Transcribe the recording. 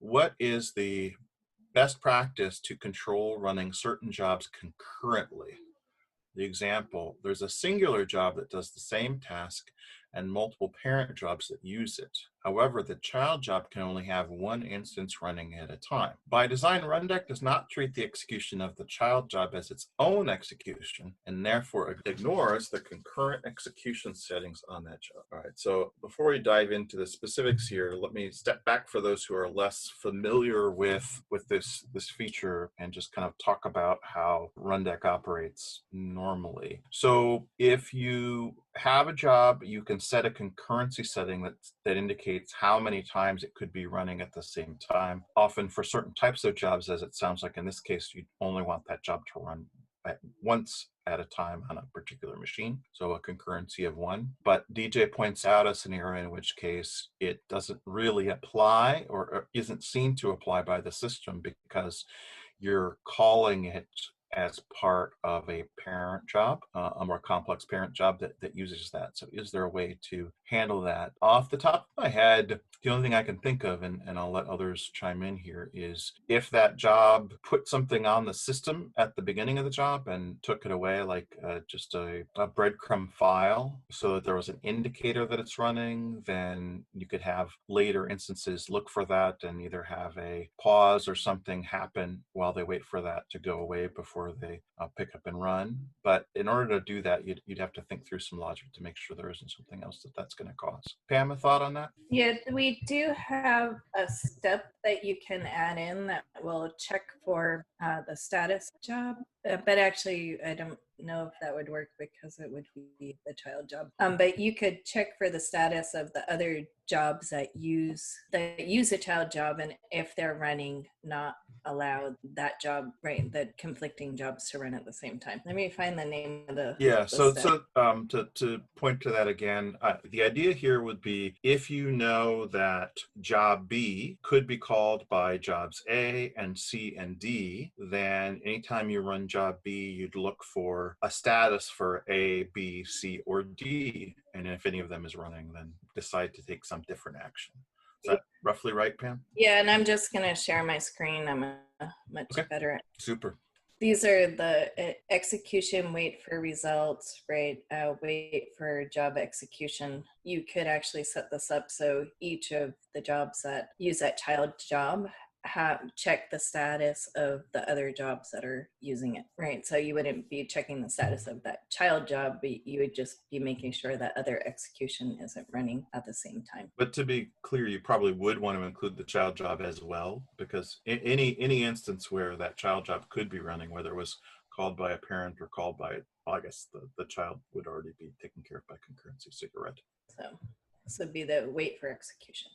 what is the best practice to control running certain jobs concurrently? The example, there's a singular job that does the same task and multiple parent jobs that use it. However, the child job can only have one instance running at a time. By design, Rundeck does not treat the execution of the child job as its own execution and therefore ignores the concurrent execution settings on that job. All right, so before we dive into the specifics here, let me step back for those who are less familiar with this feature and just kind of talk about how Rundeck operates normally. So if you have a job, you can set a concurrency setting that indicates how many times it could be running at the same time. Often for certain types of jobs, as it sounds like in this case, you only want that job to run once at a time on a particular machine, so a concurrency of 1. But DJ points out a scenario in which case it doesn't really apply or isn't seen to apply by the system because you're calling it as part of a parent job, a more complex parent job that uses that. So is there a way to handle that? Off the top of my head, the only thing I can think of, and I'll let others chime in here, is if that job put something on the system at the beginning of the job and took it away, like just a breadcrumb file, so that there was an indicator that it's running, then you could have later instances look for that and either have a pause or something happen while they wait for that to go away before they pick up and run. But in order to do that, you'd have to think through some logic to make sure there isn't something else that's going to cause. Pam, a thought on that? Yeah, we do have a step that you can add in that will check for the status job, but actually I don't know if that would work because it would be the child job. But you could check for the status of the other jobs that use a child job, and if they're running, not allow that job, right, the conflicting jobs to run at the same time. Let me find the name of the to point to that again, the idea here would be if you know that job B could be called by jobs A and C and D, then anytime you run job B, you'd look for a status for A, B, C, or D, and if any of them is running, then decide to take some different action. Is that roughly right, Pam? Yeah, and I'm just going to share my screen. I'm much better at. Super. These are the execution, wait for results, right? Wait for job execution. You could actually set this up so each of the jobs that use that child job check the status of the other jobs that are using it, right? So you wouldn't be checking the status of that child job, but you would just be making sure that other execution isn't running at the same time. But to be clear, you probably would want to include the child job as well, because any instance where that child job could be running, whether it was called by a parent or called by, well, I guess the child would already be taken care of by concurrency, so you're right. So this would be the wait for execution.